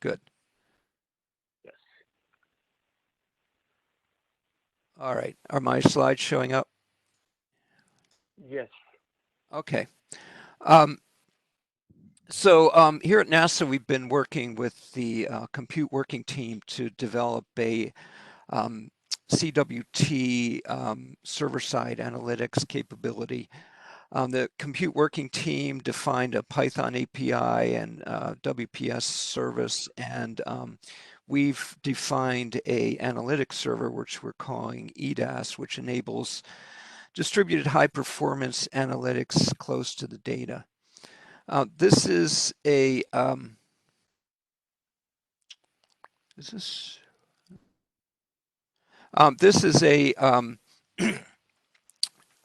Good. Yes. All right. Are my slides showing up? Yes. Okay. Here at NASA, we've been working with the compute working team to develop a CWT server-side analytics capability. The compute working team defined a Python API and WPS service, and we've defined a analytics server, which we're calling EDAS, which enables distributed high-performance analytics close to the data. This is a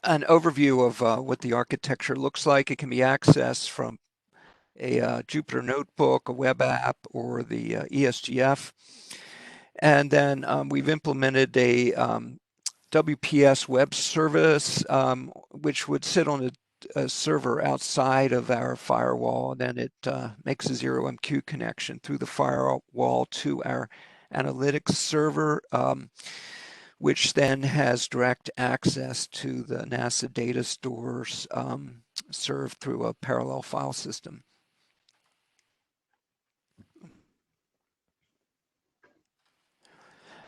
an overview of what the architecture looks like. It can be accessed from a Jupyter notebook, a web app, or the ESGF. And then we've implemented a WPS web service, which would sit on a server outside of our firewall. Then it makes a 0MQ connection through the firewall to our analytics server, which then has direct access to the NASA data stores served through a parallel file system.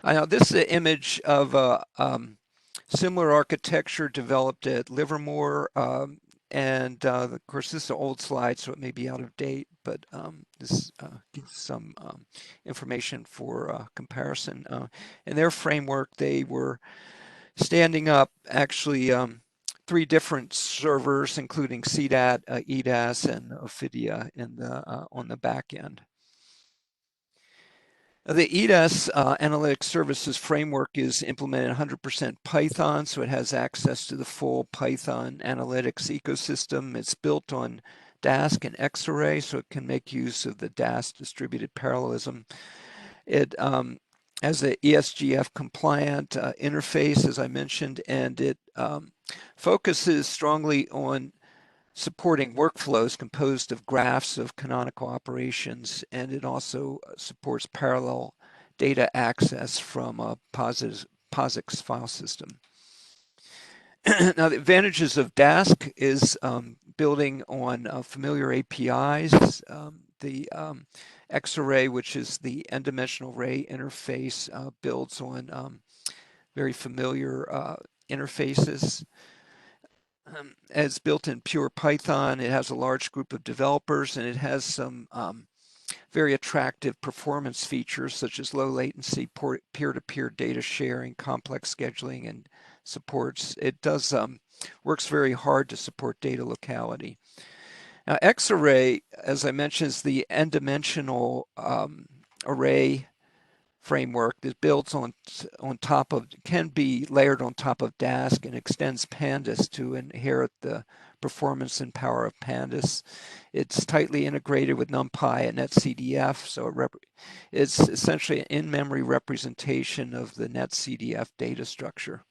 Now, this is an image of a similar architecture developed at Livermore. And of course, this is an old slide, so it may be out of date, but this gives some information for comparison. In their framework, they were standing up actually 3 different servers, including CDAT, EDAS, and Ophidia on the back end. The ENES Analytics Services framework is implemented 100% Python, so it has access to the full Python analytics ecosystem. It's built on Dask and Xarray, so it can make use of the Dask distributed parallelism. It has a ESGF compliant interface, as I mentioned, and it focuses strongly on supporting workflows composed of graphs of canonical operations, and it also supports parallel data access from a POSIX file system. Now, the advantages of Dask is building on familiar APIs. The Xarray, which is the n-dimensional array interface, builds on very familiar interfaces. It's built in pure Python. It has a large group of developers, and it has some very attractive performance features such as low latency, peer-to-peer data sharing, complex scheduling, and supports. It does works very hard to support data locality. Now, Xarray, as I mentioned, is the n-dimensional array framework that builds on top of, can be layered on top of Dask and extends Pandas to inherit the performance and power of Pandas. It's tightly integrated with NumPy and NetCDF, so it's essentially an in-memory representation of the NetCDF data structure.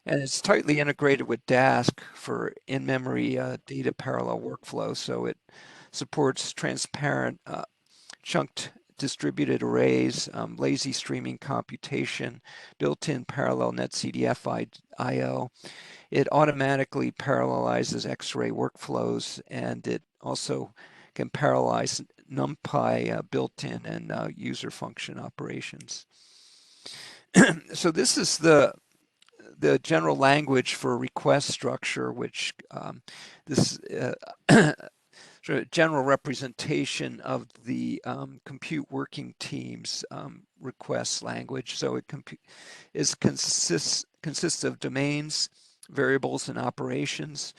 And it's tightly integrated with Dask for in-memory data parallel workflow, so it supports transparent chunked distributed arrays, lazy streaming computation, built-in parallel NetCDF I/O. It automatically parallelizes Xarray workflows, and it also can parallelize NumPy built-in and user function operations. So this is the general language for request structure, which this sort of general representation of the compute working team's request language. So it consists of domains, variables, and operations.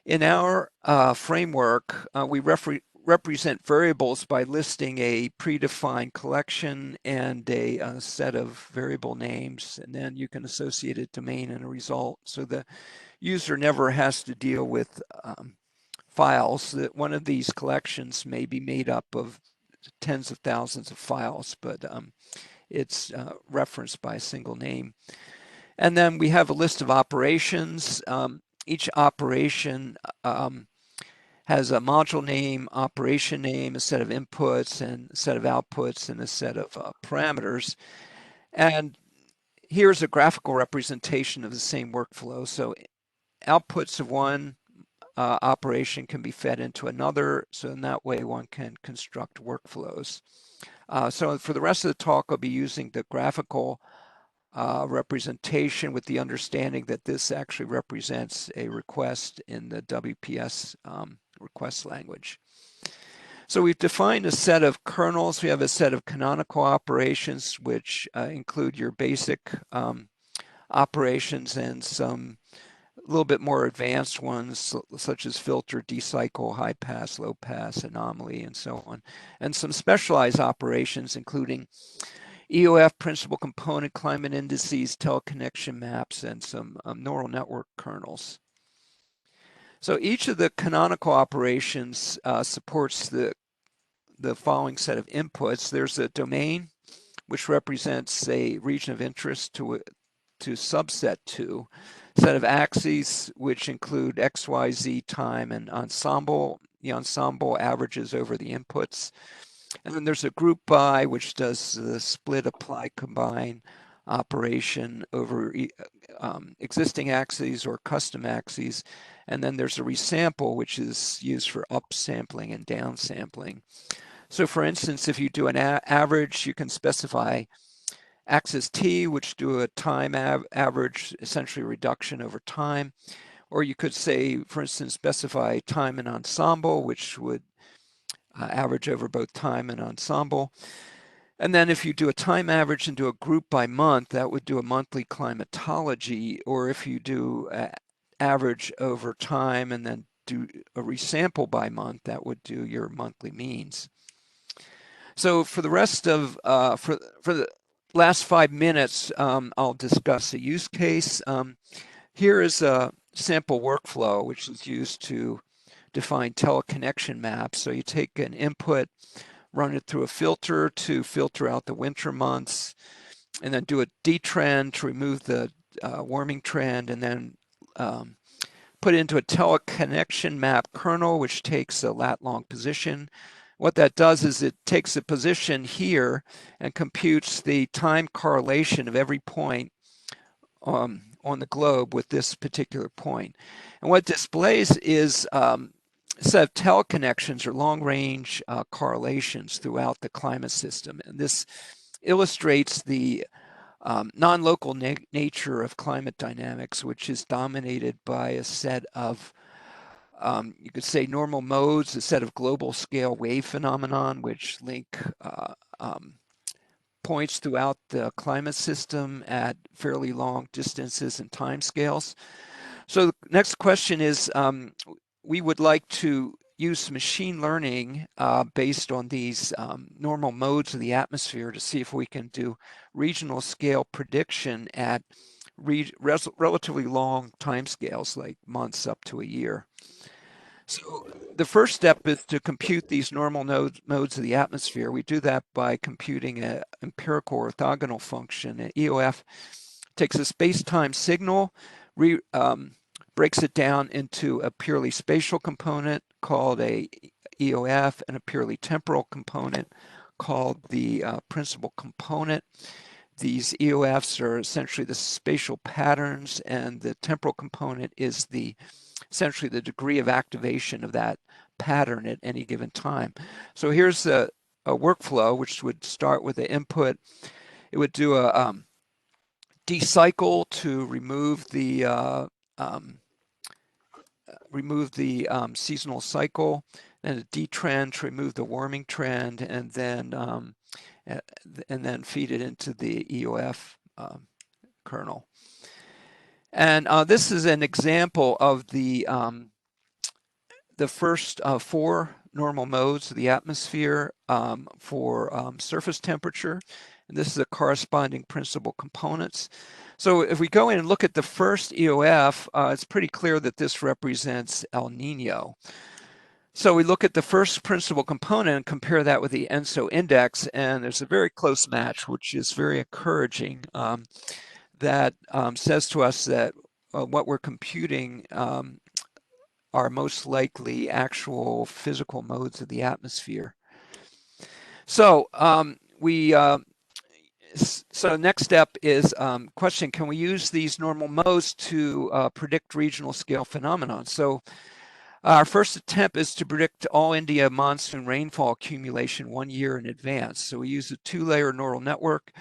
In our framework, we represent variables by listing a predefined collection and a set of variable names, and then you can associate a domain and a result. So the user never has to deal with files. That one of these collections may be made up of tens of thousands of files, but it's referenced by a single name. And then we have a list of operations. Each operation has a module name, operation name, a set of inputs, and a set of outputs, and a set of parameters. And here's a graphical representation of the same workflow. So outputs of one operation can be fed into another, so in that way one can construct workflows. So for the rest of the talk, I'll be using the graphical representation with the understanding that this actually represents a request in the WPS request language. So we've defined a set of kernels. We have a set of canonical operations, which include your basic operations and some a little bit more advanced ones, such as filter, decycle, high pass, low pass, anomaly, and so on. And some specialized operations, including EOF, principal component, climate indices, teleconnection maps, and some neural network kernels. So each of the canonical operations supports the following set of inputs. There's a domain, which represents a region of interest to subset to, set of axes, which include X, Y, Z, time, and ensemble. The ensemble averages over the inputs. And then there's a group by, which does the split, apply, combine operation over existing axes or custom axes. And then there's a resample, which is used for upsampling and downsampling. So for instance, if you do an average, you can specify axis T, which do a time average, essentially reduction over time. Or you could say, for instance, specify time and ensemble, which would average over both time and ensemble. And then if you do a time average and do a group by month, that would do a monthly climatology. Or if you do average over time and then do a resample by month, that would do your monthly means. So for the rest of, for the last 5 minutes, I'll discuss a use case. Here is a sample workflow, which is used to define teleconnection maps. So you take an input, run it through a filter to filter out the winter months, and then do a detrend to remove the warming trend, and then put it into a teleconnection map kernel, which takes a lat-long position. What that does is it takes a position here and computes the time correlation of every point on the globe with this particular point. And what it displays is a set of teleconnections or long-range correlations throughout the climate system. And this illustrates the non-local nature of climate dynamics, which is dominated by a set of you could say normal modes, a set of global scale wave phenomenon, which link points throughout the climate system at fairly long distances and time scales. So the next question is, we would like to use machine learning based on these normal modes of the atmosphere to see if we can do regional scale prediction at relatively long time scales, like months up to a year. So the first step is to compute these normal modes of the atmosphere. We do that by computing an empirical orthogonal function. An EOF takes a space-time signal, breaks it down into a purely spatial component called a EOF and a purely temporal component called the principal component. These EOFs are essentially the spatial patterns, and the temporal component is essentially the degree of activation of that pattern at any given time. So here's a workflow which would start with the input. It would do a decycle to remove the seasonal cycle, then a detrend to remove the warming trend, and then feed it into the EOF kernel. And this is an example of the first 4 normal modes of the atmosphere for surface temperature. And this is the corresponding principal components. So if we go in and look at the first EOF, it's pretty clear that this represents El Nino. So we look at the first principal component and compare that with the ENSO index, and there's a very close match, which is very encouraging. That says to us that what we're computing are most likely actual physical modes of the atmosphere. So so next step is question, can we use these normal modes to predict regional scale phenomenon? So our first attempt is to predict all India monsoon rainfall accumulation 1 year in advance. So we use a 2-layer neural network.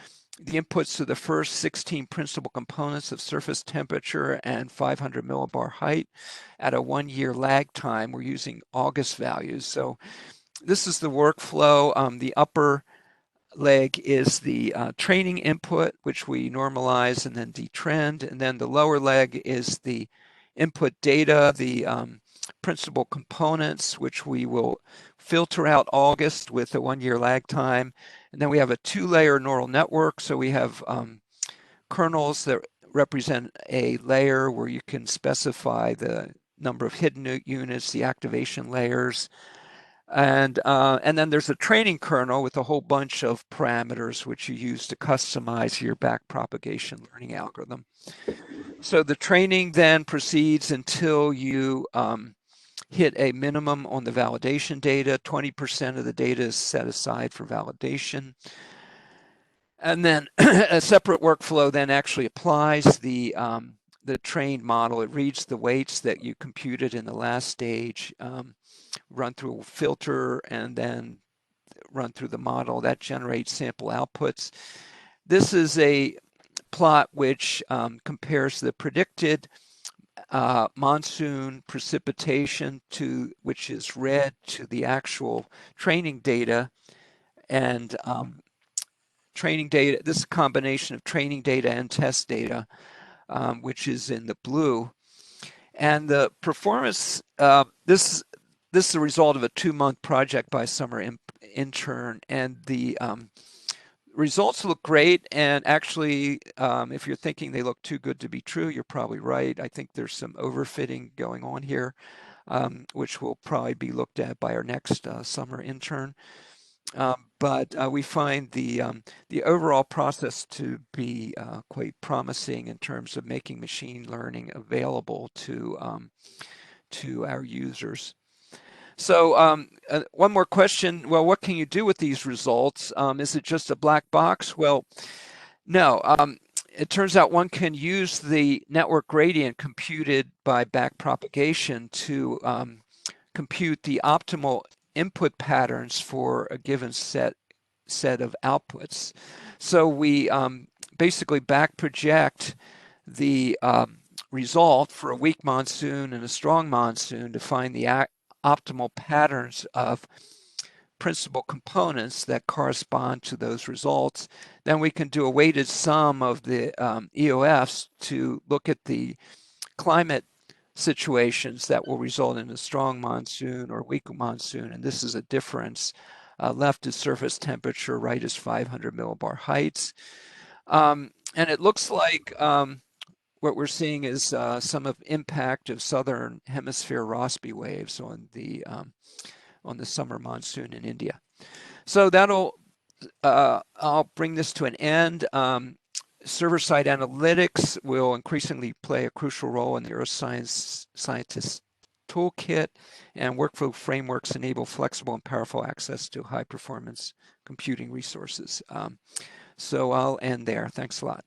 The inputs to the first 16 principal components of surface temperature and 500 millibar height at a 1-year lag time. We're using August values. So this is the workflow. The upper leg is the training input, which we normalize and then detrend. And then the lower leg is the input data, the principal components, which we will filter out August with a 1-year lag time. And then we have a 2-layer neural network. So we have kernels that represent a layer where you can specify the number of hidden units, the activation layers. And then there's a training kernel with a whole bunch of parameters which you use to customize your backpropagation learning algorithm. So the training then proceeds until you hit a minimum on the validation data. 20% of the data is set aside for validation. And then a separate workflow then actually applies the trained model. It reads the weights that you computed in the last stage, run through a filter, and then run through the model. That generates sample outputs. This is a plot which compares the predicted monsoon precipitation which is red, to the actual training data. And training data, this is a combination of training data and test data, which is in the blue. And the performance, this is the result of a 2-month project by a summer intern, and the results look great. And actually, if you're thinking they look too good to be true, you're probably right. I think there's some overfitting going on here, which will probably be looked at by our next summer intern. But we find the overall process to be quite promising in terms of making machine learning available to our users. So one more question. Well, what can you do with these results? Is it just a black box? Well, no. It turns out one can use the network gradient computed by backpropagation to compute the optimal input patterns for a given set of outputs. So we basically back project the result for a weak monsoon and a strong monsoon to find the optimal patterns of principal components that correspond to those results. Then we can do a weighted sum of the EOFs to look at the climate situations that will result in a strong monsoon or weak monsoon. And this is a difference. Left is surface temperature, right is 500 millibar heights. And it looks like what we're seeing is some of impact of southern hemisphere Rossby waves on the summer monsoon in India. So that'll I'll bring this to an end. Server-side analytics will increasingly play a crucial role in the earth scientist toolkit, and workflow frameworks enable flexible and powerful access to high-performance computing resources. So I'll end there. Thanks a lot.